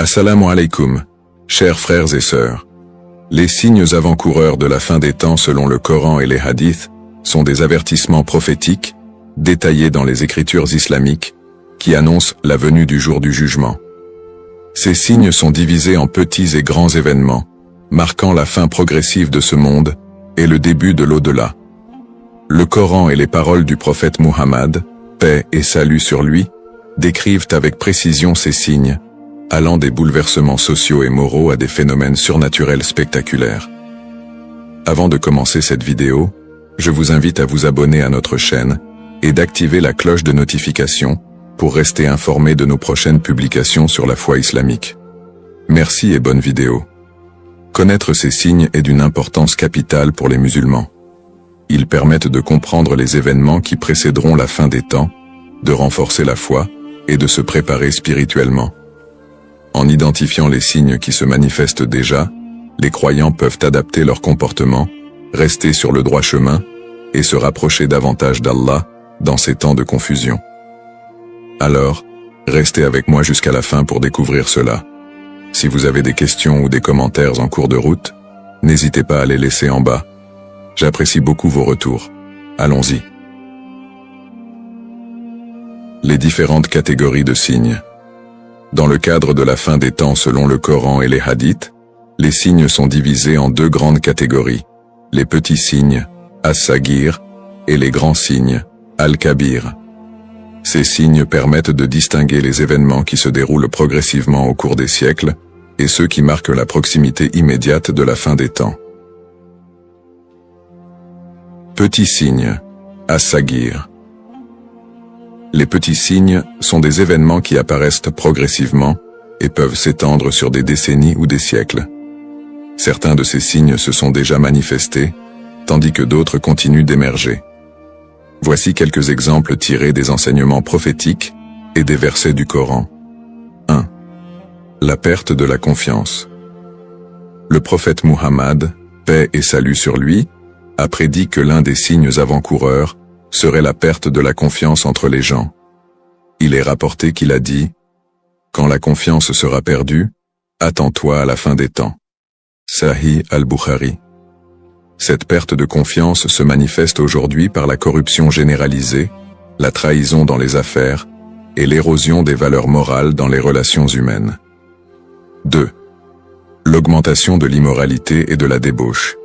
Assalamu alaikum, chers frères et sœurs. Les signes avant-coureurs de la fin des temps selon le Coran et les hadiths sont des avertissements prophétiques, détaillés dans les écritures islamiques, qui annoncent la venue du jour du jugement. Ces signes sont divisés en petits et grands événements, marquant la fin progressive de ce monde et le début de l'au-delà. Le Coran et les paroles du prophète Muhammad, paix et salut sur lui, décrivent avec précision ces signes, allant des bouleversements sociaux et moraux à des phénomènes surnaturels spectaculaires. Avant de commencer cette vidéo, je vous invite à vous abonner à notre chaîne et d'activer la cloche de notification pour rester informé de nos prochaines publications sur la foi islamique. Merci et bonne vidéo. Connaître ces signes est d'une importance capitale pour les musulmans. Ils permettent de comprendre les événements qui précéderont la fin des temps, de renforcer la foi et de se préparer spirituellement. En identifiant les signes qui se manifestent déjà, les croyants peuvent adapter leur comportement, rester sur le droit chemin et se rapprocher davantage d'Allah dans ces temps de confusion. Alors, restez avec moi jusqu'à la fin pour découvrir cela. Si vous avez des questions ou des commentaires en cours de route, n'hésitez pas à les laisser en bas. J'apprécie beaucoup vos retours. Allons-y. Les différentes catégories de signes. Dans le cadre de la fin des temps selon le Coran et les hadiths, les signes sont divisés en deux grandes catégories, les petits signes, as-sagir, et les grands signes, al-kabir. Ces signes permettent de distinguer les événements qui se déroulent progressivement au cours des siècles et ceux qui marquent la proximité immédiate de la fin des temps. Petits signes, as-sagir. Les petits signes sont des événements qui apparaissent progressivement et peuvent s'étendre sur des décennies ou des siècles. Certains de ces signes se sont déjà manifestés, tandis que d'autres continuent d'émerger. Voici quelques exemples tirés des enseignements prophétiques et des versets du Coran. 1. La perte de la confiance. Le prophète Muhammad, paix et salut sur lui, a prédit que l'un des signes avant-coureurs serait la perte de la confiance entre les gens. Il est rapporté qu'il a dit « Quand la confiance sera perdue, attends-toi à la fin des temps. » Sahih al-Bukhari. Cette perte de confiance se manifeste aujourd'hui par la corruption généralisée, la trahison dans les affaires et l'érosion des valeurs morales dans les relations humaines. 2. L'augmentation de l'immoralité et de la débauche.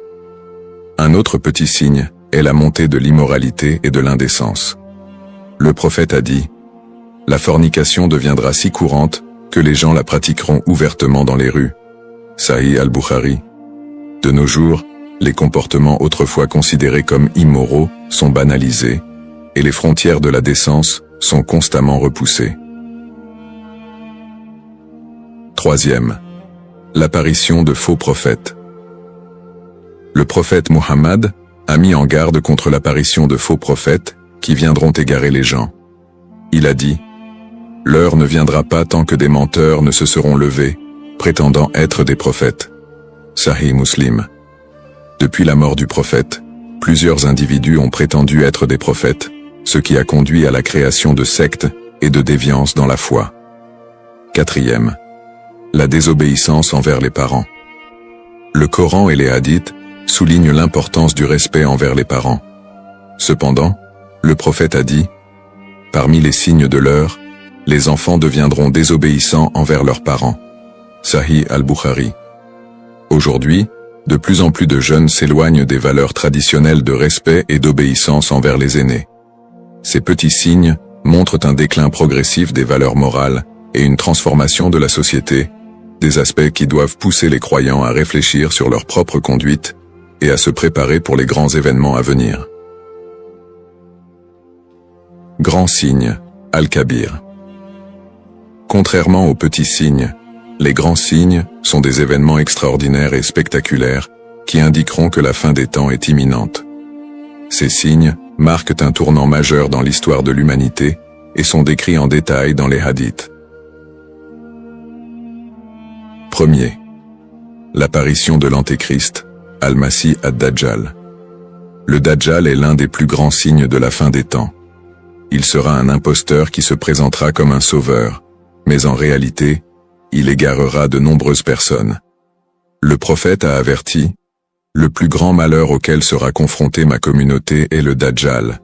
Un autre petit signe est la montée de l'immoralité et de l'indécence. Le prophète a dit « La fornication deviendra si courante que les gens la pratiqueront ouvertement dans les rues. » Sahih al-Bukhari. De nos jours, les comportements autrefois considérés comme immoraux sont banalisés et les frontières de la décence sont constamment repoussées. 3. L'apparition de faux prophètes. Le prophète Muhammad a mis en garde contre l'apparition de faux prophètes qui viendront égarer les gens. Il a dit « L'heure ne viendra pas tant que des menteurs ne se seront levés, prétendant être des prophètes. » Sahih Muslim. Depuis la mort du prophète, plusieurs individus ont prétendu être des prophètes, ce qui a conduit à la création de sectes et de déviances dans la foi. 4. La désobéissance envers les parents. Le Coran et les hadiths soulignent l'importance du respect envers les parents. Cependant, le prophète a dit « Parmi les signes de l'heure, les enfants deviendront désobéissants envers leurs parents. » Sahih al-Bukhari. Aujourd'hui, de plus en plus de jeunes s'éloignent des valeurs traditionnelles de respect et d'obéissance envers les aînés. Ces petits signes montrent un déclin progressif des valeurs morales et une transformation de la société, des aspects qui doivent pousser les croyants à réfléchir sur leur propre conduite et à se préparer pour les grands événements à venir. Grands signes, al-Kabir. Contrairement aux petits signes, les grands signes sont des événements extraordinaires et spectaculaires qui indiqueront que la fin des temps est imminente. Ces signes marquent un tournant majeur dans l'histoire de l'humanité et sont décrits en détail dans les hadiths. 1. L'apparition de l'Antéchrist, Al-Masih ad-Dajjal. Le Dajjal est l'un des plus grands signes de la fin des temps. Il sera un imposteur qui se présentera comme un sauveur, mais en réalité, il égarera de nombreuses personnes. Le prophète a averti, « Le plus grand malheur auquel sera confrontée ma communauté est le Dajjal. »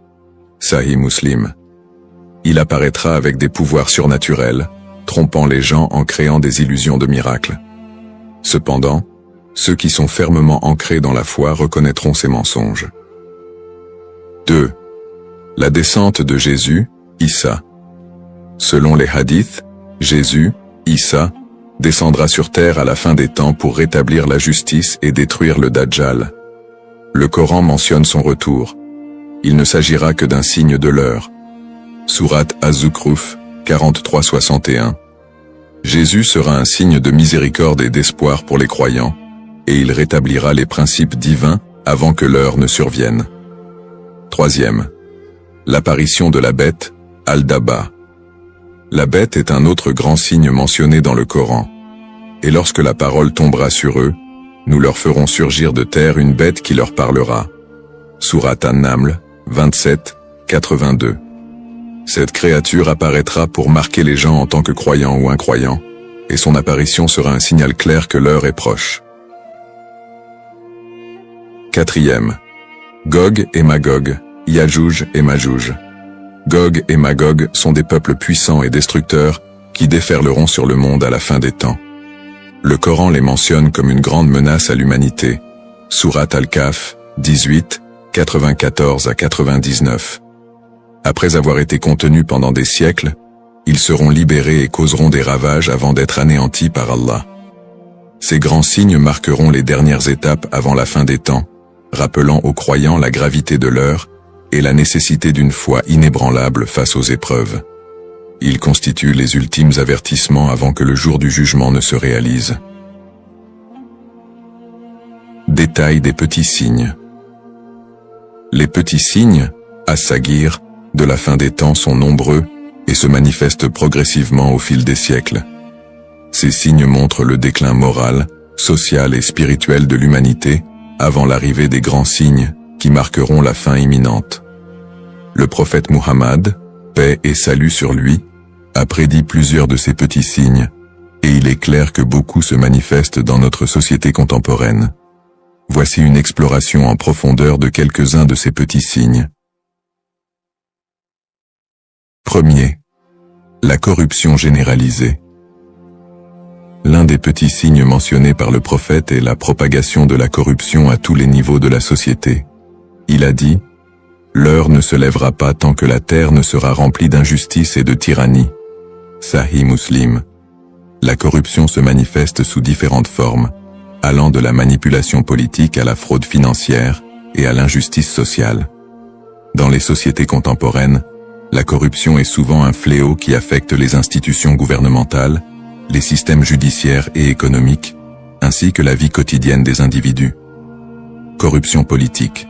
Sahih Muslim. Il apparaîtra avec des pouvoirs surnaturels, trompant les gens en créant des illusions de miracles. Cependant, ceux qui sont fermement ancrés dans la foi reconnaîtront ces mensonges. 2. La descente de Jésus, Issa. Selon les hadiths, Jésus, Issa, descendra sur terre à la fin des temps pour rétablir la justice et détruire le Dajjal. Le Coran mentionne son retour. Il ne s'agira que d'un signe de l'heure. Sourate Az-Zukhruf, 43-61. Jésus sera un signe de miséricorde et d'espoir pour les croyants, et il rétablira les principes divins avant que l'heure ne survienne. 3. L'apparition de la bête, Al-Daba. La bête est un autre grand signe mentionné dans le Coran. Et lorsque la parole tombera sur eux, nous leur ferons surgir de terre une bête qui leur parlera. Sourate An-Naml, 27, 82. Cette créature apparaîtra pour marquer les gens en tant que croyants ou incroyants, et son apparition sera un signal clair que l'heure est proche. 4. Gog et Magog, Yajouj et Majouj. Gog et Magog sont des peuples puissants et destructeurs qui déferleront sur le monde à la fin des temps. Le Coran les mentionne comme une grande menace à l'humanité. Sourate Al-Kahf, 18, 94-99. Après avoir été contenus pendant des siècles, ils seront libérés et causeront des ravages avant d'être anéantis par Allah. Ces grands signes marqueront les dernières étapes avant la fin des temps, rappelant aux croyants la gravité de l'heure et la nécessité d'une foi inébranlable face aux épreuves. Ils constituent les ultimes avertissements avant que le jour du jugement ne se réalise. Détail des petits signes. Les petits signes, as-sagir, de la fin des temps sont nombreux et se manifestent progressivement au fil des siècles. Ces signes montrent le déclin moral, social et spirituel de l'humanité avant l'arrivée des grands signes qui marqueront la fin imminente. Le prophète Muhammad, paix et salut sur lui, a prédit plusieurs de ces petits signes, et il est clair que beaucoup se manifestent dans notre société contemporaine. Voici une exploration en profondeur de quelques-uns de ces petits signes. Premier. La corruption généralisée. L'un des petits signes mentionnés par le prophète est la propagation de la corruption à tous les niveaux de la société. Il a dit, « L'heure ne se lèvera pas tant que la terre ne sera remplie d'injustice et de tyrannie. » Sahih Muslim. La corruption se manifeste sous différentes formes, allant de la manipulation politique à la fraude financière et à l'injustice sociale. Dans les sociétés contemporaines, la corruption est souvent un fléau qui affecte les institutions gouvernementales, les systèmes judiciaires et économiques, ainsi que la vie quotidienne des individus. Corruption politique.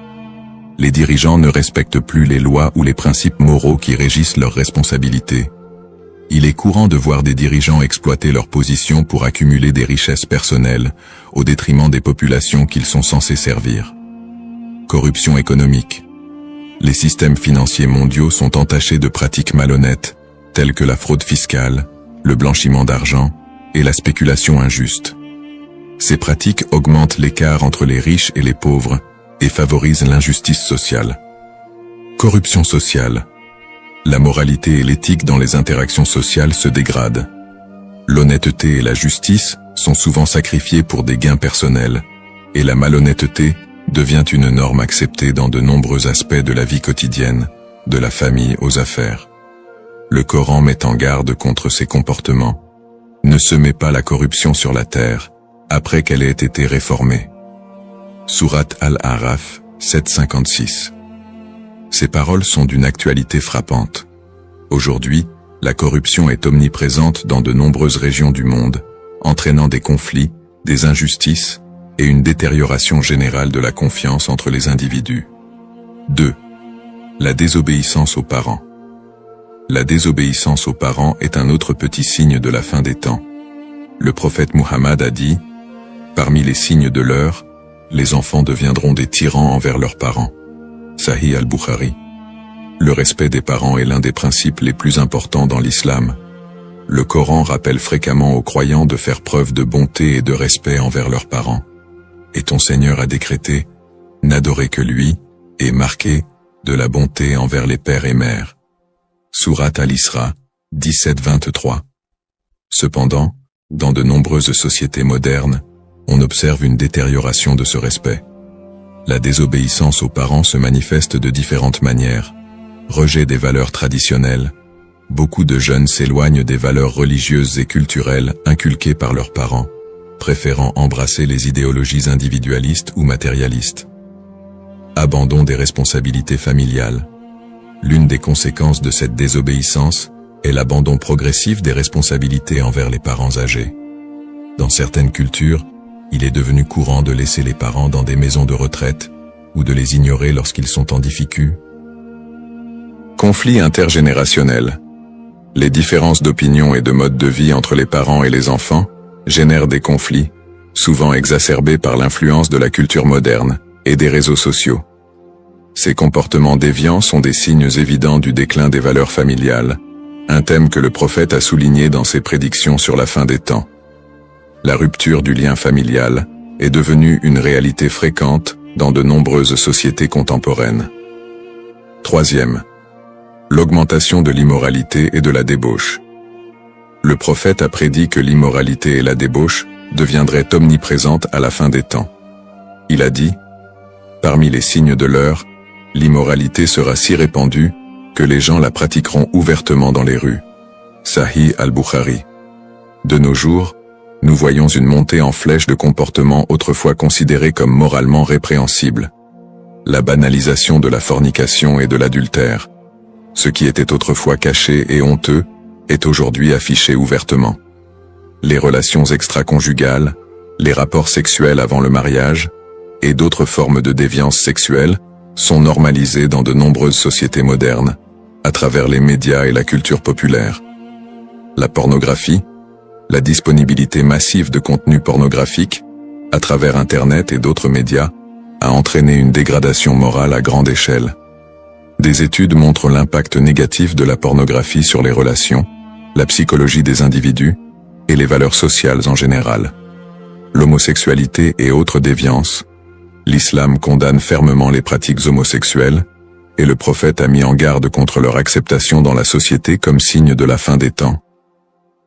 Les dirigeants ne respectent plus les lois ou les principes moraux qui régissent leurs responsabilités. Il est courant de voir des dirigeants exploiter leur position pour accumuler des richesses personnelles, au détriment des populations qu'ils sont censés servir. Corruption économique. Les systèmes financiers mondiaux sont entachés de pratiques malhonnêtes, telles que la fraude fiscale, le blanchiment d'argent et la spéculation injuste. Ces pratiques augmentent l'écart entre les riches et les pauvres et favorisent l'injustice sociale. Corruption sociale. La moralité et l'éthique dans les interactions sociales se dégradent. L'honnêteté et la justice sont souvent sacrifiées pour des gains personnels, et la malhonnêteté devient une norme acceptée dans de nombreux aspects de la vie quotidienne, de la famille aux affaires. Le Coran met en garde contre ces comportements. Ne semez pas la corruption sur la terre, après qu'elle ait été réformée. Sourate Al-Araf, 756. Ces paroles sont d'une actualité frappante. Aujourd'hui, la corruption est omniprésente dans de nombreuses régions du monde, entraînant des conflits, des injustices et une détérioration générale de la confiance entre les individus. 2. La désobéissance aux parents. La désobéissance aux parents est un autre petit signe de la fin des temps. Le prophète Muhammad a dit, « Parmi les signes de l'heure, les enfants deviendront des tyrans envers leurs parents. » Sahih al-Bukhari. Le respect des parents est l'un des principes les plus importants dans l'islam. Le Coran rappelle fréquemment aux croyants de faire preuve de bonté et de respect envers leurs parents. Et ton Seigneur a décrété, n'adorez que lui, et marqué, de la bonté envers les pères et mères. Sourate Al-Isra, 17-23. Cependant, dans de nombreuses sociétés modernes, on observe une détérioration de ce respect. La désobéissance aux parents se manifeste de différentes manières. Rejet des valeurs traditionnelles. Beaucoup de jeunes s'éloignent des valeurs religieuses et culturelles inculquées par leurs parents, préférant embrasser les idéologies individualistes ou matérialistes. Abandon des responsabilités familiales. L'une des conséquences de cette désobéissance est l'abandon progressif des responsabilités envers les parents âgés. Dans certaines cultures, il est devenu courant de laisser les parents dans des maisons de retraite ou de les ignorer lorsqu'ils sont en difficulté. Conflits intergénérationnels. Les différences d'opinion et de mode de vie entre les parents et les enfants génèrent des conflits, souvent exacerbés par l'influence de la culture moderne et des réseaux sociaux. Ces comportements déviants sont des signes évidents du déclin des valeurs familiales, un thème que le prophète a souligné dans ses prédictions sur la fin des temps. La rupture du lien familial est devenue une réalité fréquente dans de nombreuses sociétés contemporaines. Troisième, l'augmentation de l'immoralité et de la débauche. Le prophète a prédit que l'immoralité et la débauche deviendraient omniprésentes à la fin des temps. Il a dit, « Parmi les signes de l'heure, l'immoralité sera si répandue que les gens la pratiqueront ouvertement dans les rues. » Sahih al-Bukhari. De nos jours, nous voyons une montée en flèche de comportements autrefois considérés comme moralement répréhensibles. La banalisation de la fornication et de l'adultère. Ce qui était autrefois caché et honteux est aujourd'hui affiché ouvertement. Les relations extra-conjugales, les rapports sexuels avant le mariage et d'autres formes de déviance sexuelle sont normalisés dans de nombreuses sociétés modernes, à travers les médias et la culture populaire. La pornographie, la disponibilité massive de contenus pornographiques, à travers Internet et d'autres médias, a entraîné une dégradation morale à grande échelle. Des études montrent l'impact négatif de la pornographie sur les relations, la psychologie des individus et les valeurs sociales en général. L'homosexualité et autres déviances. L'islam condamne fermement les pratiques homosexuelles, et le prophète a mis en garde contre leur acceptation dans la société comme signe de la fin des temps.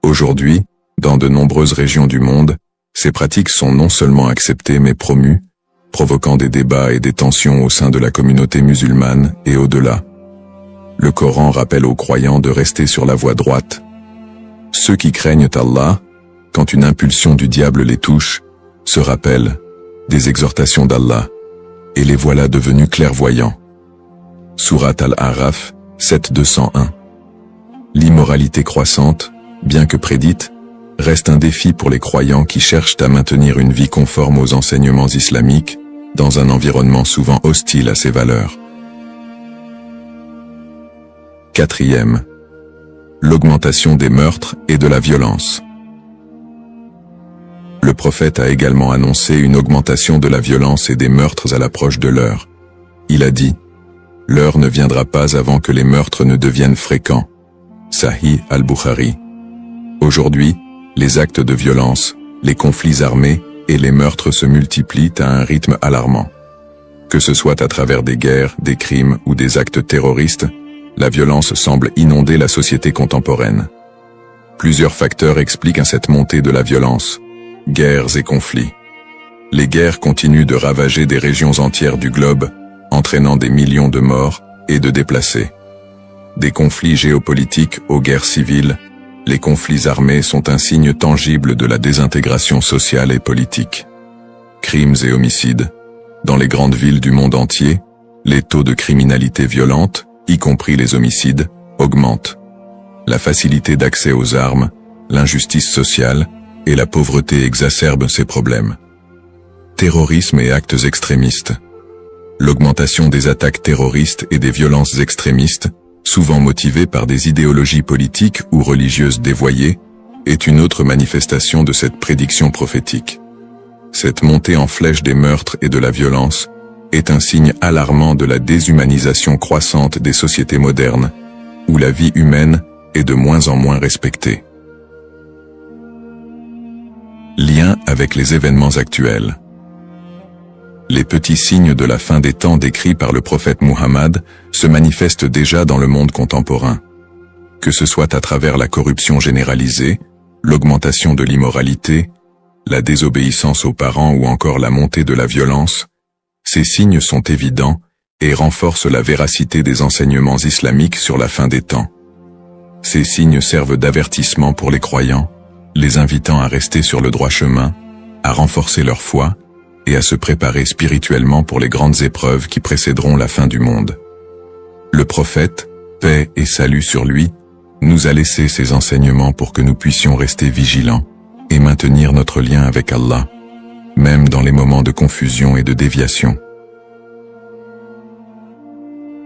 Aujourd'hui, dans de nombreuses régions du monde, ces pratiques sont non seulement acceptées mais promues, provoquant des débats et des tensions au sein de la communauté musulmane et au-delà. Le Coran rappelle aux croyants de rester sur la voie droite. Ceux qui craignent Allah, quand une impulsion du diable les touche, se rappellent des exhortations d'Allah, et les voilà devenus clairvoyants. Sourate Al-A'raf, 7-201. L'immoralité croissante, bien que prédite, reste un défi pour les croyants qui cherchent à maintenir une vie conforme aux enseignements islamiques, dans un environnement souvent hostile à ces valeurs. Quatrième, l'augmentation des meurtres et de la violence. Le prophète a également annoncé une augmentation de la violence et des meurtres à l'approche de l'heure. Il a dit, « L'heure ne viendra pas avant que les meurtres ne deviennent fréquents. » Sahih al-Bukhari. Aujourd'hui, les actes de violence, les conflits armés et les meurtres se multiplient à un rythme alarmant. Que ce soit à travers des guerres, des crimes ou des actes terroristes, la violence semble inonder la société contemporaine. Plusieurs facteurs expliquent cette montée de la violence. Guerres et conflits. Les guerres continuent de ravager des régions entières du globe, entraînant des millions de morts et de déplacés. Des conflits géopolitiques aux guerres civiles, les conflits armés sont un signe tangible de la désintégration sociale et politique. Crimes et homicides. Dans les grandes villes du monde entier, les taux de criminalité violente, y compris les homicides, augmentent. La facilité d'accès aux armes, l'injustice sociale et la pauvreté exacerbent ces problèmes. Terrorisme et actes extrémistes. L'augmentation des attaques terroristes et des violences extrémistes, souvent motivées par des idéologies politiques ou religieuses dévoyées, est une autre manifestation de cette prédiction prophétique. Cette montée en flèche des meurtres et de la violence est un signe alarmant de la déshumanisation croissante des sociétés modernes, où la vie humaine est de moins en moins respectée. Lien avec les événements actuels. Les petits signes de la fin des temps décrits par le prophète Muhammad se manifestent déjà dans le monde contemporain. Que ce soit à travers la corruption généralisée, l'augmentation de l'immoralité, la désobéissance aux parents ou encore la montée de la violence, ces signes sont évidents et renforcent la véracité des enseignements islamiques sur la fin des temps. Ces signes servent d'avertissement pour les croyants, les invitant à rester sur le droit chemin, à renforcer leur foi et à se préparer spirituellement pour les grandes épreuves qui précéderont la fin du monde. Le prophète, paix et salut sur lui, nous a laissé ces enseignements pour que nous puissions rester vigilants et maintenir notre lien avec Allah, même dans les moments de confusion et de déviation.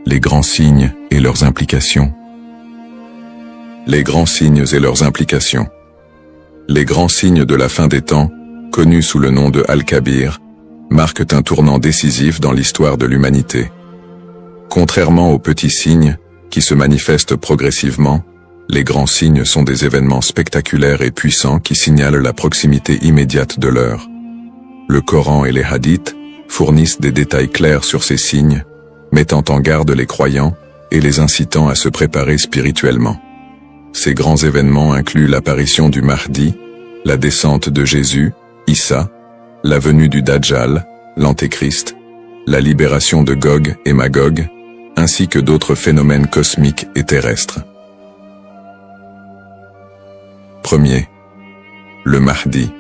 Les grands signes et leurs implications. Les grands signes et leurs implications. Les grands signes de la fin des temps, connus sous le nom de Al-Kabir, marquent un tournant décisif dans l'histoire de l'humanité. Contrairement aux petits signes, qui se manifestent progressivement, les grands signes sont des événements spectaculaires et puissants qui signalent la proximité immédiate de l'heure. Le Coran et les hadiths fournissent des détails clairs sur ces signes, mettant en garde les croyants et les incitant à se préparer spirituellement. Ces grands événements incluent l'apparition du Mahdi, la descente de Jésus, Issa, la venue du Dajjal, l'Antéchrist, la libération de Gog et Magog, ainsi que d'autres phénomènes cosmiques et terrestres. Premier, le Mahdi.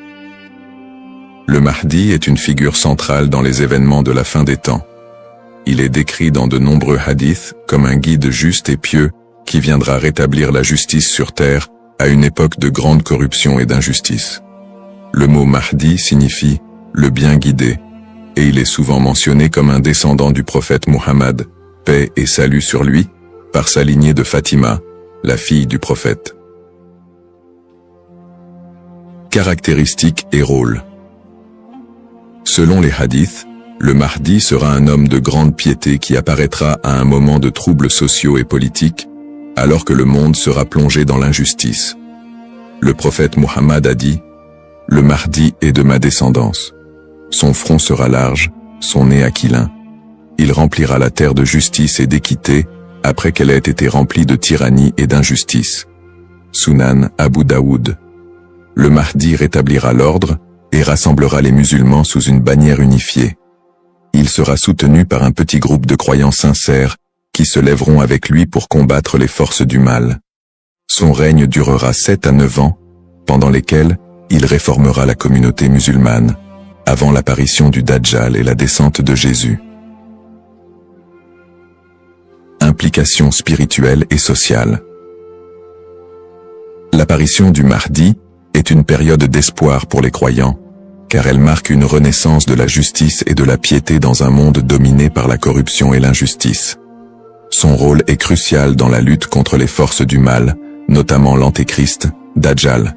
Le Mahdi est une figure centrale dans les événements de la fin des temps. Il est décrit dans de nombreux hadiths comme un guide juste et pieux qui viendra rétablir la justice sur terre à une époque de grande corruption et d'injustice. Le mot Mahdi signifie « le bien guidé » et il est souvent mentionné comme un descendant du prophète Muhammad, paix et salut sur lui, par sa lignée de Fatima, la fille du prophète. Caractéristiques et rôle. Selon les hadiths, le Mahdi sera un homme de grande piété qui apparaîtra à un moment de troubles sociaux et politiques, alors que le monde sera plongé dans l'injustice. Le prophète Muhammad a dit « Le Mahdi est de ma descendance. Son front sera large, son nez aquilin. Il remplira la terre de justice et d'équité après qu'elle ait été remplie de tyrannie et d'injustice. » Sunan Abu Daoud. Le Mahdi rétablira l'ordre et rassemblera les musulmans sous une bannière unifiée. Il sera soutenu par un petit groupe de croyants sincères qui se lèveront avec lui pour combattre les forces du mal. Son règne durera 7 à 9 ans, pendant lesquels il réformera la communauté musulmane, avant l'apparition du Dajjal et la descente de Jésus. Implications spirituelles et sociales. L'apparition du Mahdi est une période d'espoir pour les croyants, car elle marque une renaissance de la justice et de la piété dans un monde dominé par la corruption et l'injustice. Son rôle est crucial dans la lutte contre les forces du mal, notamment l'Antéchrist, Dajjal.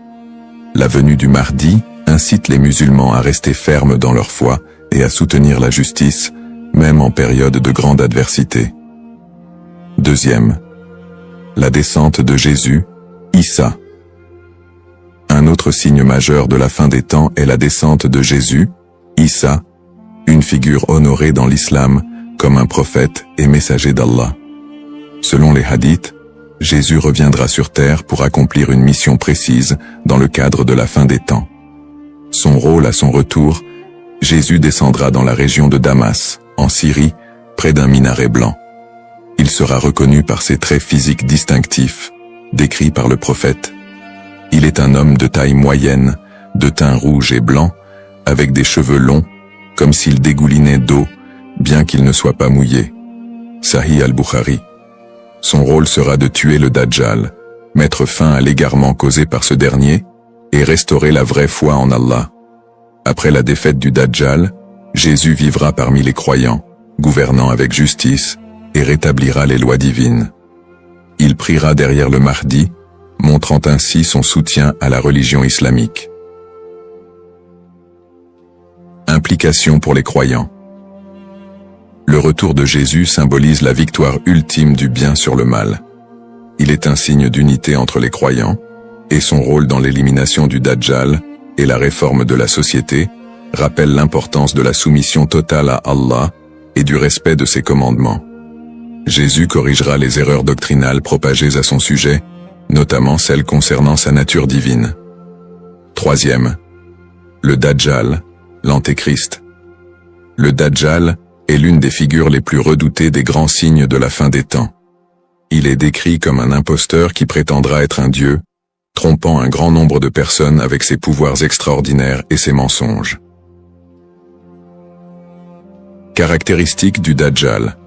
La venue du Mahdi incite les musulmans à rester fermes dans leur foi et à soutenir la justice, même en période de grande adversité. Deuxième, la descente de Jésus, Issa. Un autre signe majeur de la fin des temps est la descente de Jésus, Issa, une figure honorée dans l'islam comme un prophète et messager d'Allah. Selon les hadiths, Jésus reviendra sur terre pour accomplir une mission précise dans le cadre de la fin des temps. Son rôle à son retour, Jésus descendra dans la région de Damas, en Syrie, près d'un minaret blanc. Il sera reconnu par ses traits physiques distinctifs, décrits par le prophète. Il est un homme de taille moyenne, de teint rouge et blanc, avec des cheveux longs, comme s'il dégoulinait d'eau, bien qu'il ne soit pas mouillé. Sahih al-Bukhari. Son rôle sera de tuer le Dajjal, mettre fin à l'égarement causé par ce dernier, et restaurer la vraie foi en Allah. Après la défaite du Dajjal, Jésus vivra parmi les croyants, gouvernant avec justice, et rétablira les lois divines. Il priera derrière le Mahdi, montrant ainsi son soutien à la religion islamique. Implications pour les croyants. Le retour de Jésus symbolise la victoire ultime du bien sur le mal. Il est un signe d'unité entre les croyants, et son rôle dans l'élimination du Dajjal et la réforme de la société, rappellent l'importance de la soumission totale à Allah et du respect de ses commandements. Jésus corrigera les erreurs doctrinales propagées à son sujet, notamment celles concernant sa nature divine. Troisième, le Dajjal, l'Antéchrist. Le Dajjal est l'une des figures les plus redoutées des grands signes de la fin des temps. Il est décrit comme un imposteur qui prétendra être un dieu, trompant un grand nombre de personnes avec ses pouvoirs extraordinaires et ses mensonges. Caractéristiques du Dajjal.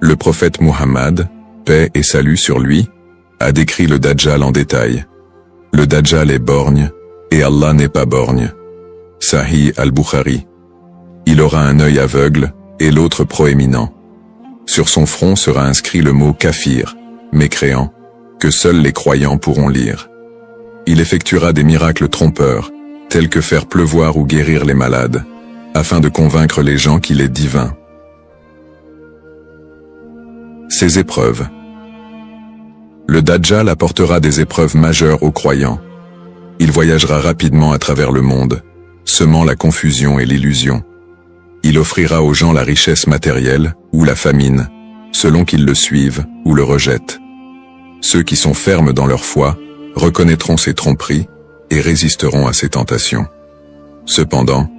Le prophète Muhammad, paix et salut sur lui, a décrit le Dajjal en détail. Le Dajjal est borgne, et Allah n'est pas borgne. Sahih al-Bukhari. Il aura un œil aveugle, et l'autre proéminent. Sur son front sera inscrit le mot kafir, mécréant, que seuls les croyants pourront lire. Il effectuera des miracles trompeurs, tels que faire pleuvoir ou guérir les malades, afin de convaincre les gens qu'il est divin. Ses épreuves. Le Dajjal apportera des épreuves majeures aux croyants. Il voyagera rapidement à travers le monde, semant la confusion et l'illusion. Il offrira aux gens la richesse matérielle ou la famine, selon qu'ils le suivent ou le rejettent. Ceux qui sont fermes dans leur foi reconnaîtront ses tromperies et résisteront à ses tentations. Cependant,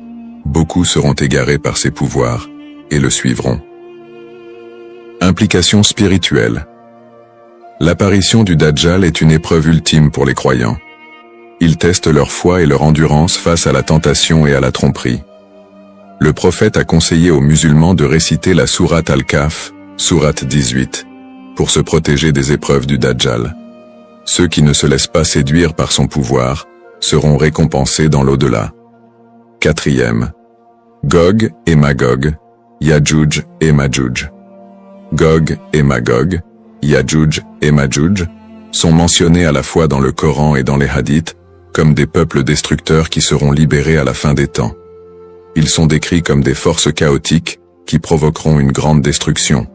beaucoup seront égarés par ses pouvoirs et le suivront. Implications spirituelles. L'apparition du Dajjal est une épreuve ultime pour les croyants. Il teste leur foi et leur endurance face à la tentation et à la tromperie. Le prophète a conseillé aux musulmans de réciter la sourate Al-Kahf, sourate 18, pour se protéger des épreuves du Dajjal. Ceux qui ne se laissent pas séduire par son pouvoir seront récompensés dans l'au-delà. Quatrième. Gog et Magog, Yadjuj et Madjuj. Gog et Magog, Yadjuj et Madjuj, sont mentionnés à la fois dans le Coran et dans les hadiths comme des peuples destructeurs qui seront libérés à la fin des temps. Ils sont décrits comme des forces chaotiques qui provoqueront une grande destruction.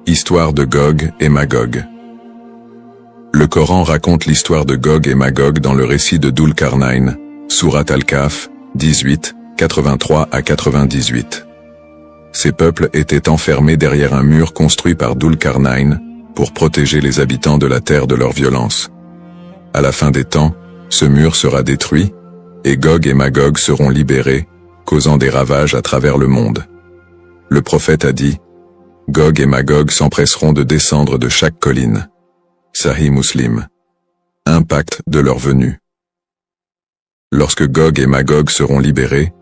Histoire de Gog et Magog. Le Coran raconte l'histoire de Gog et Magog dans le récit de Dhul-Qarnayn, sourate Al-Kahf, 18, 83 à 98. Ces peuples étaient enfermés derrière un mur construit par Dhul-Qarnayn pour protéger les habitants de la terre de leur violence. À la fin des temps, ce mur sera détruit, et Gog et Magog seront libérés, causant des ravages à travers le monde. Le prophète a dit, « Gog et Magog s'empresseront de descendre de chaque colline. » Sahih Muslim. Impact de leur venue. Lorsque Gog et Magog seront libérés,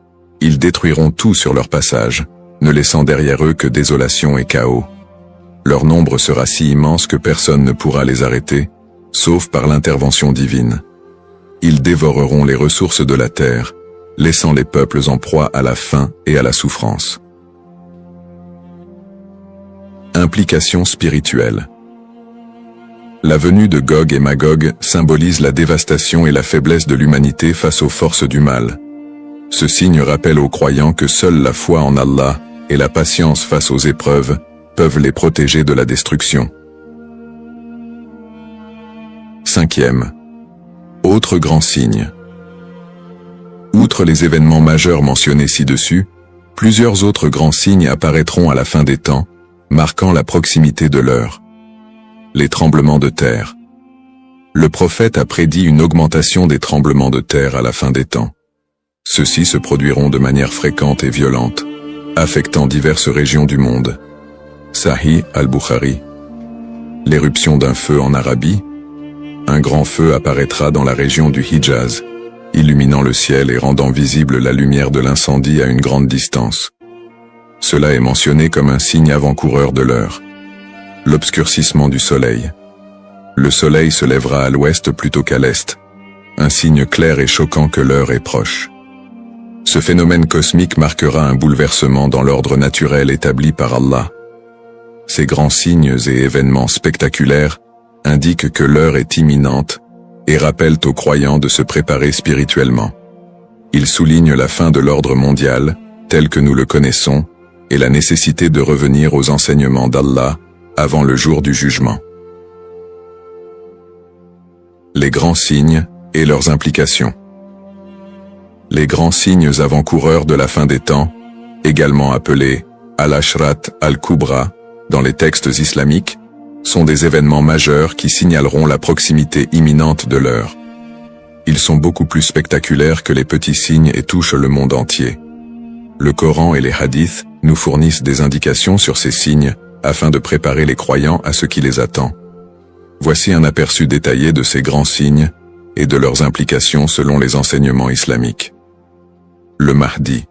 ils détruiront tout sur leur passage, ne laissant derrière eux que désolation et chaos. Leur nombre sera si immense que personne ne pourra les arrêter, sauf par l'intervention divine. Ils dévoreront les ressources de la terre, laissant les peuples en proie à la faim et à la souffrance. Implications spirituelles. La venue de Gog et Magog symbolise la dévastation et la faiblesse de l'humanité face aux forces du mal. Ce signe rappelle aux croyants que seule la foi en Allah et la patience face aux épreuves peuvent les protéger de la destruction. Cinquième. Autre grand signe. Outre les événements majeurs mentionnés ci-dessus, plusieurs autres grands signes apparaîtront à la fin des temps, marquant la proximité de l'heure. Les tremblements de terre. Le prophète a prédit une augmentation des tremblements de terre à la fin des temps. Ceux-ci se produiront de manière fréquente et violente, affectant diverses régions du monde. Sahih al-Bukhari. L'éruption d'un feu en Arabie. Un grand feu apparaîtra dans la région du Hijaz, illuminant le ciel et rendant visible la lumière de l'incendie à une grande distance. Cela est mentionné comme un signe avant-coureur de l'heure. L'obscurcissement du soleil. Le soleil se lèvera à l'ouest plutôt qu'à l'est, un signe clair et choquant que l'heure est proche. Ce phénomène cosmique marquera un bouleversement dans l'ordre naturel établi par Allah. Ces grands signes et événements spectaculaires indiquent que l'heure est imminente et rappellent aux croyants de se préparer spirituellement. Ils soulignent la fin de l'ordre mondial, tel que nous le connaissons, et la nécessité de revenir aux enseignements d'Allah avant le jour du jugement. Les grands signes et leurs implications. Les grands signes avant-coureurs de la fin des temps, également appelés Al-Ashrat al-Kubra dans les textes islamiques, sont des événements majeurs qui signaleront la proximité imminente de l'heure. Ils sont beaucoup plus spectaculaires que les petits signes et touchent le monde entier. Le Coran et les hadiths nous fournissent des indications sur ces signes afin de préparer les croyants à ce qui les attend. Voici un aperçu détaillé de ces grands signes et de leurs implications selon les enseignements islamiques. Le Mahdi.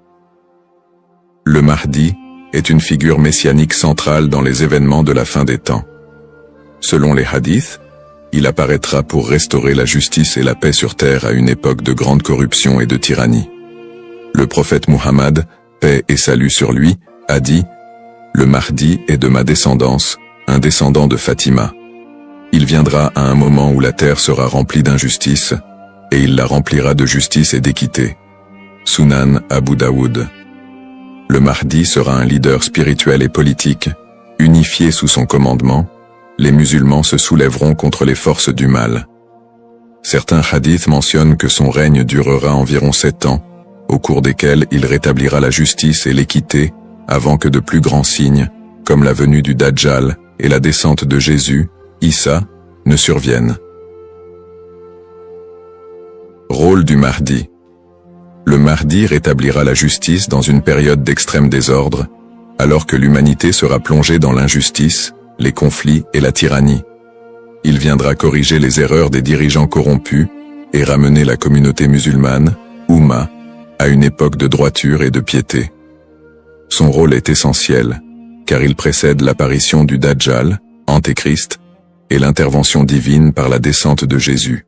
Le Mahdi est une figure messianique centrale dans les événements de la fin des temps. Selon les hadiths, il apparaîtra pour restaurer la justice et la paix sur terre à une époque de grande corruption et de tyrannie. Le prophète Muhammad, paix et salut sur lui, a dit « Le Mahdi est de ma descendance, un descendant de Fatima. Il viendra à un moment où la terre sera remplie d'injustice, et il la remplira de justice et d'équité. » Sunan Abu Daoud. Le Mahdi sera un leader spirituel et politique, unifié sous son commandement. Les musulmans se soulèveront contre les forces du mal. Certains hadiths mentionnent que son règne durera environ 7 ans, au cours desquels il rétablira la justice et l'équité, avant que de plus grands signes, comme la venue du Dajjal et la descente de Jésus, Issa, ne surviennent. Rôle du Mahdi. Le Mahdi rétablira la justice dans une période d'extrême désordre, alors que l'humanité sera plongée dans l'injustice, les conflits et la tyrannie. Il viendra corriger les erreurs des dirigeants corrompus et ramener la communauté musulmane, Oumma, à une époque de droiture et de piété. Son rôle est essentiel, car il précède l'apparition du Dajjal, Antéchrist, et l'intervention divine par la descente de Jésus.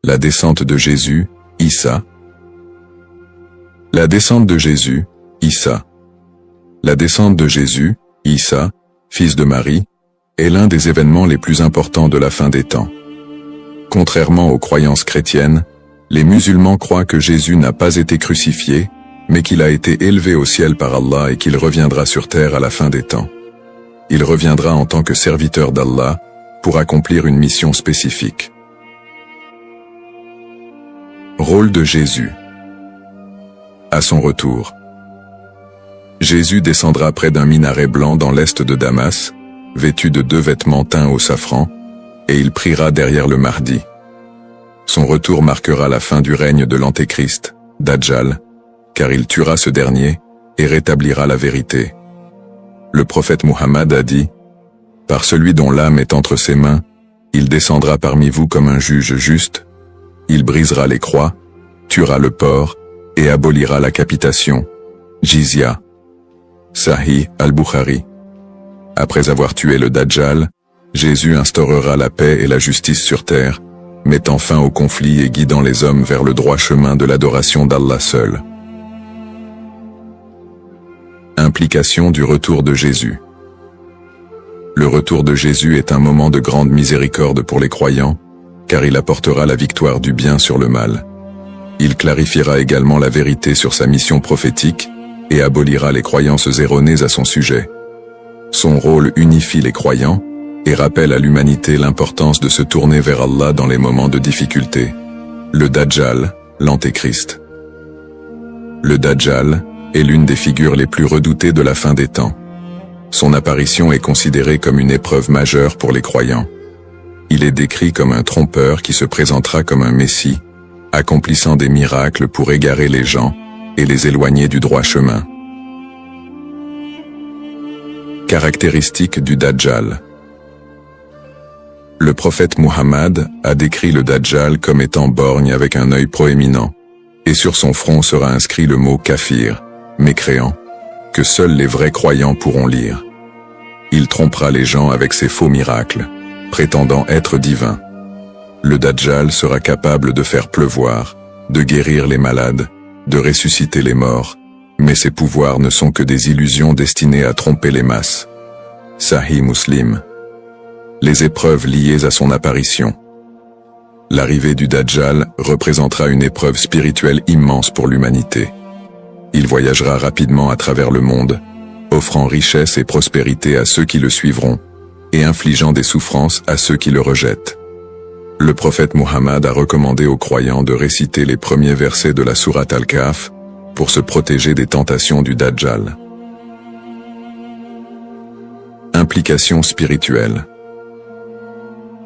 La descente de Jésus, Issa. La descente de Jésus, Issa. La descente de Jésus, Issa, fils de Marie, est l'un des événements les plus importants de la fin des temps. Contrairement aux croyances chrétiennes, les musulmans croient que Jésus n'a pas été crucifié, mais qu'il a été élevé au ciel par Allah et qu'il reviendra sur terre à la fin des temps. Il reviendra en tant que serviteur d'Allah, pour accomplir une mission spécifique. Rôle de Jésus. À son retour, Jésus descendra près d'un minaret blanc dans l'est de Damas, vêtu de 2 vêtements teints au safran, et il priera derrière le Mahdi. Son retour marquera la fin du règne de l'Antéchrist, Dajjal, car il tuera ce dernier et rétablira la vérité. Le prophète Muhammad a dit « Par celui dont l'âme est entre ses mains, il descendra parmi vous comme un juge juste, il brisera les croix, tuera le porc et abolira la capitation, jizya. » Sahih al-Bukhari. Après avoir tué le Dajjal, Jésus instaurera la paix et la justice sur terre, mettant fin au conflit et guidant les hommes vers le droit chemin de l'adoration d'Allah seul. Implication du retour de Jésus. Le retour de Jésus est un moment de grande miséricorde pour les croyants, car il apportera la victoire du bien sur le mal. Il clarifiera également la vérité sur sa mission prophétique, et abolira les croyances erronées à son sujet. Son rôle unifie les croyants, et rappelle à l'humanité l'importance de se tourner vers Allah dans les moments de difficulté. Le Dajjal, l'Antéchrist. Le Dajjal est l'une des figures les plus redoutées de la fin des temps. Son apparition est considérée comme une épreuve majeure pour les croyants. Il est décrit comme un trompeur qui se présentera comme un messie, accomplissant des miracles pour égarer les gens, et les éloigner du droit chemin. Caractéristiques du Dajjal. Le prophète Muhammad a décrit le Dajjal comme étant borgne avec un œil proéminent, et sur son front sera inscrit le mot kafir, mécréant, que seuls les vrais croyants pourront lire. Il trompera les gens avec ses faux miracles, prétendant être divin. Le Dajjal sera capable de faire pleuvoir, de guérir les malades, de ressusciter les morts, mais ses pouvoirs ne sont que des illusions destinées à tromper les masses. Sahih Muslim. Les épreuves liées à son apparition. L'arrivée du Dajjal représentera une épreuve spirituelle immense pour l'humanité. Il voyagera rapidement à travers le monde, offrant richesse et prospérité à ceux qui le suivront, et infligeant des souffrances à ceux qui le rejettent. Le prophète Muhammad a recommandé aux croyants de réciter les premiers versets de la sourate Al-Kahf pour se protéger des tentations du Dajjal. Implications spirituelles.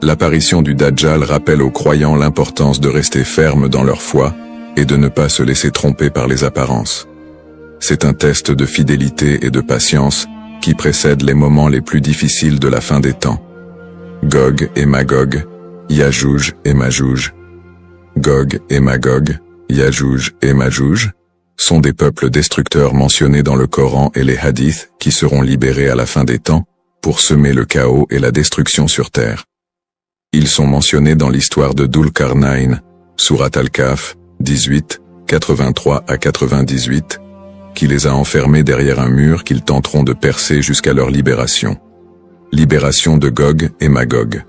L'apparition du Dajjal rappelle aux croyants l'importance de rester fermes dans leur foi et de ne pas se laisser tromper par les apparences. C'est un test de fidélité et de patience qui précède les moments les plus difficiles de la fin des temps. Gog et Magog, Yajouj et Majouj. Gog et Magog, Yajouj et Majouj sont des peuples destructeurs mentionnés dans le Coran et les hadiths qui seront libérés à la fin des temps pour semer le chaos et la destruction sur terre. Ils sont mentionnés dans l'histoire de Dhul Qarnayn, sourate Al-Kahf, 18, 83 à 98, qui les a enfermés derrière un mur qu'ils tenteront de percer jusqu'à leur libération. Libération de Gog et Magog.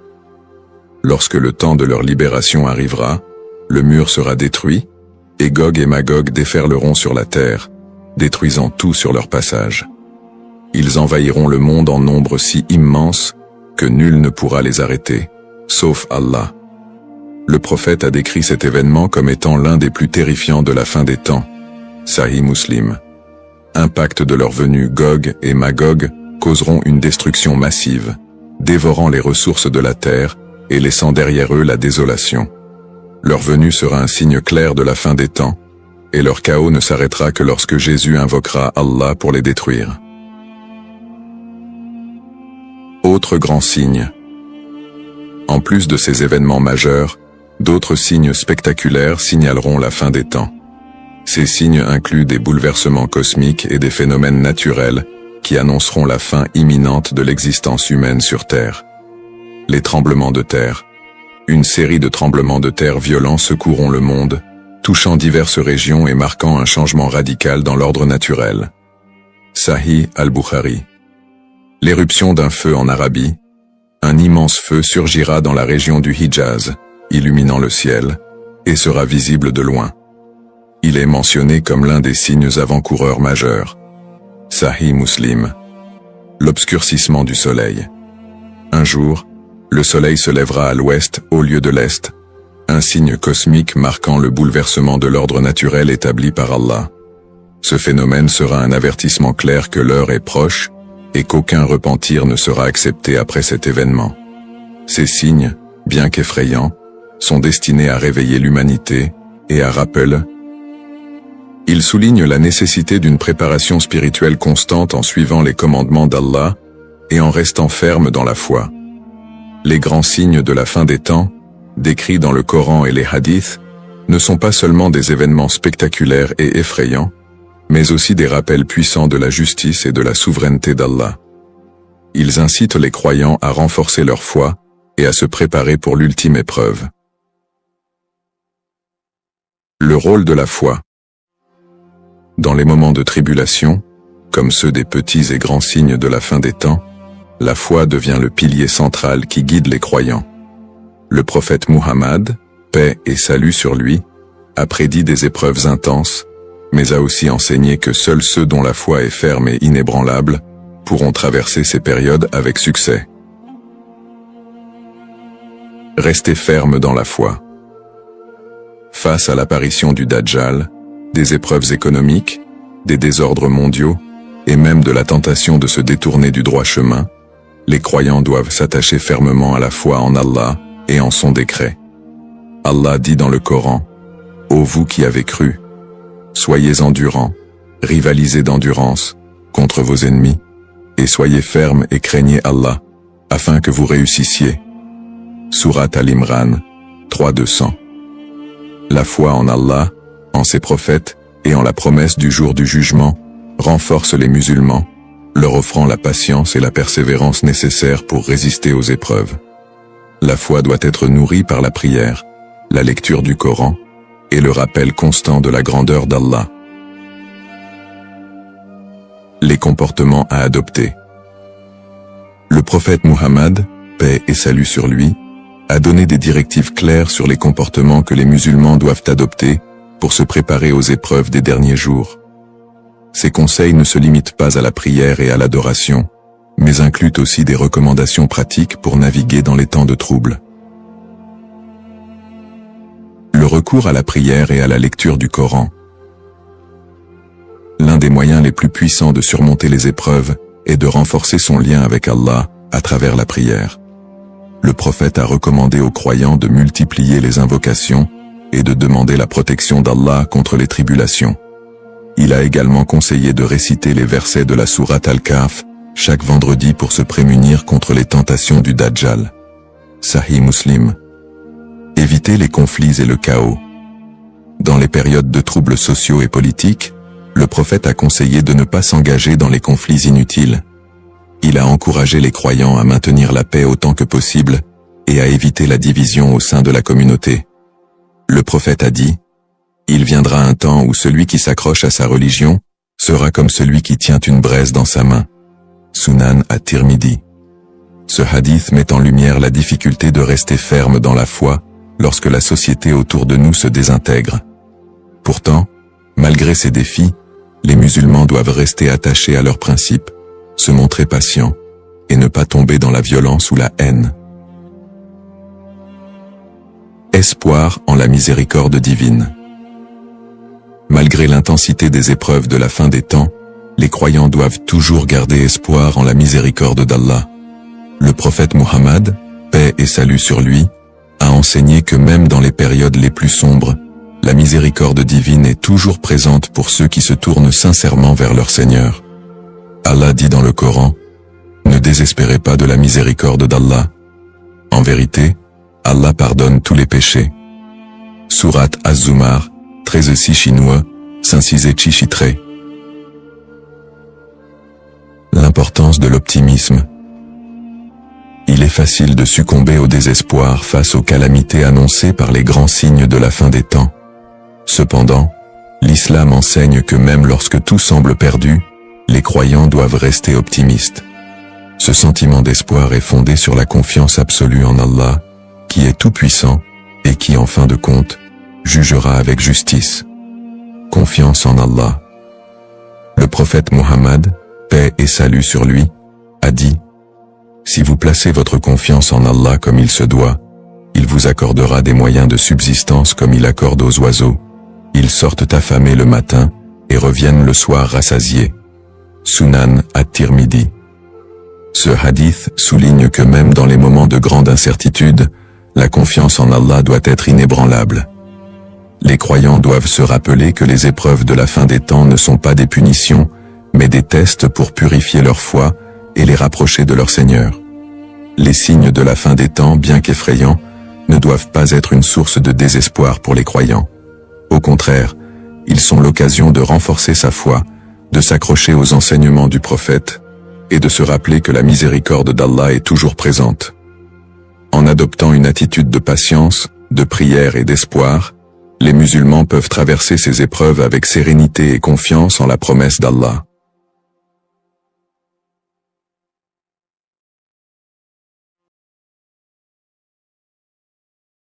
Lorsque le temps de leur libération arrivera, le mur sera détruit, et Gog et Magog déferleront sur la terre, détruisant tout sur leur passage. Ils envahiront le monde en nombre si immense que nul ne pourra les arrêter, sauf Allah. Le prophète a décrit cet événement comme étant l'un des plus terrifiants de la fin des temps. Sahih Muslim. Impact de leur venue, Gog et Magog causeront une destruction massive, dévorant les ressources de la terre et laissant derrière eux la désolation. Leur venue sera un signe clair de la fin des temps, et leur chaos ne s'arrêtera que lorsque Jésus invoquera Allah pour les détruire. Autre grand signe. En plus de ces événements majeurs, d'autres signes spectaculaires signaleront la fin des temps. Ces signes incluent des bouleversements cosmiques et des phénomènes naturels qui annonceront la fin imminente de l'existence humaine sur Terre. Les tremblements de terre. Une série de tremblements de terre violents secoueront le monde, touchant diverses régions et marquant un changement radical dans l'ordre naturel. Sahih al-Bukhari. L'éruption d'un feu en Arabie. Un immense feu surgira dans la région du Hijaz, illuminant le ciel, et sera visible de loin. Il est mentionné comme l'un des signes avant-coureurs majeurs. Sahih Muslim. L'obscurcissement du soleil. Un jour, le soleil se lèvera à l'ouest au lieu de l'est, un signe cosmique marquant le bouleversement de l'ordre naturel établi par Allah. Ce phénomène sera un avertissement clair que l'heure est proche et qu'aucun repentir ne sera accepté après cet événement. Ces signes, bien qu'effrayants, sont destinés à réveiller l'humanité et à rappeler. Ils soulignent la nécessité d'une préparation spirituelle constante en suivant les commandements d'Allah et en restant ferme dans la foi. Les grands signes de la fin des temps, décrits dans le Coran et les hadiths, ne sont pas seulement des événements spectaculaires et effrayants, mais aussi des rappels puissants de la justice et de la souveraineté d'Allah. Ils incitent les croyants à renforcer leur foi et à se préparer pour l'ultime épreuve. Le rôle de la foi. Dans les moments de tribulation, comme ceux des petits et grands signes de la fin des temps, la foi devient le pilier central qui guide les croyants. Le prophète Muhammad, paix et salut sur lui, a prédit des épreuves intenses, mais a aussi enseigné que seuls ceux dont la foi est ferme et inébranlable pourront traverser ces périodes avec succès. Restez ferme dans la foi. Face à l'apparition du Dajjal, des épreuves économiques, des désordres mondiaux, et même de la tentation de se détourner du droit chemin, les croyants doivent s'attacher fermement à la foi en Allah et en son décret. Allah dit dans le Coran, « Ô vous qui avez cru, soyez endurants, rivalisez d'endurance contre vos ennemis, et soyez fermes et craignez Allah, afin que vous réussissiez. » Sourate Al-Imran, 3-200. La foi en Allah, en ses prophètes et en la promesse du jour du jugement renforce les musulmans, leur offrant la patience et la persévérance nécessaires pour résister aux épreuves. La foi doit être nourrie par la prière, la lecture du Coran et le rappel constant de la grandeur d'Allah. Les comportements à adopter. Le prophète Muhammad, paix et salut sur lui, a donné des directives claires sur les comportements que les musulmans doivent adopter pour se préparer aux épreuves des derniers jours. Ces conseils ne se limitent pas à la prière et à l'adoration, mais incluent aussi des recommandations pratiques pour naviguer dans les temps de trouble. recours à la prière et à la lecture du Coran. L'un des moyens les plus puissants de surmonter les épreuves est de renforcer son lien avec Allah à travers la prière. Le prophète a recommandé aux croyants de multiplier les invocations et de demander la protection d'Allah contre les tribulations. Il a également conseillé de réciter les versets de la sourate Al-Kahf chaque vendredi pour se prémunir contre les tentations du Dajjal. Sahih Muslim. Éviter les conflits et le chaos. Dans les périodes de troubles sociaux et politiques, le prophète a conseillé de ne pas s'engager dans les conflits inutiles. Il a encouragé les croyants à maintenir la paix autant que possible et à éviter la division au sein de la communauté. Le prophète a dit: « Il viendra un temps où celui qui s'accroche à sa religion sera comme celui qui tient une braise dans sa main. » Sunan at-Tirmidhi. Ce hadith met en lumière la difficulté de rester ferme dans la foi lorsque la société autour de nous se désintègre. Pourtant, malgré ces défis, les musulmans doivent rester attachés à leurs principes, se montrer patients et ne pas tomber dans la violence ou la haine. Espoir en la miséricorde divine. Malgré l'intensité des épreuves de la fin des temps, les croyants doivent toujours garder espoir en la miséricorde d'Allah. Le prophète Muhammad, paix et salut sur lui, a enseigné que même dans les périodes les plus sombres, la miséricorde divine est toujours présente pour ceux qui se tournent sincèrement vers leur Seigneur. Allah dit dans le Coran: « Ne désespérez pas de la miséricorde d'Allah. En vérité, Allah pardonne tous les péchés. » Sourate Az-Zumar, 13 chinois, 5 chichitre. L'importance de l'optimisme. Il est facile de succomber au désespoir face aux calamités annoncées par les grands signes de la fin des temps. Cependant, l'islam enseigne que même lorsque tout semble perdu, les croyants doivent rester optimistes. Ce sentiment d'espoir est fondé sur la confiance absolue en Allah, qui est tout-puissant et qui, en fin de compte, jugera avec justice. Confiance en Allah. Le prophète Muhammad, paix et salut sur lui, a dit: « Si vous placez votre confiance en Allah comme il se doit, il vous accordera des moyens de subsistance comme il accorde aux oiseaux. Ils sortent affamés le matin et reviennent le soir rassasiés. » Sunan at-Tirmidhi. Ce hadith souligne que même dans les moments de grande incertitude, la confiance en Allah doit être inébranlable. Les croyants doivent se rappeler que les épreuves de la fin des temps ne sont pas des punitions, mais des tests pour purifier leur foi et les rapprocher de leur Seigneur. Les signes de la fin des temps, bien qu'effrayants, ne doivent pas être une source de désespoir pour les croyants. Au contraire, ils sont l'occasion de renforcer sa foi, de s'accrocher aux enseignements du prophète et de se rappeler que la miséricorde d'Allah est toujours présente. En adoptant une attitude de patience, de prière et d'espoir, les musulmans peuvent traverser ces épreuves avec sérénité et confiance en la promesse d'Allah.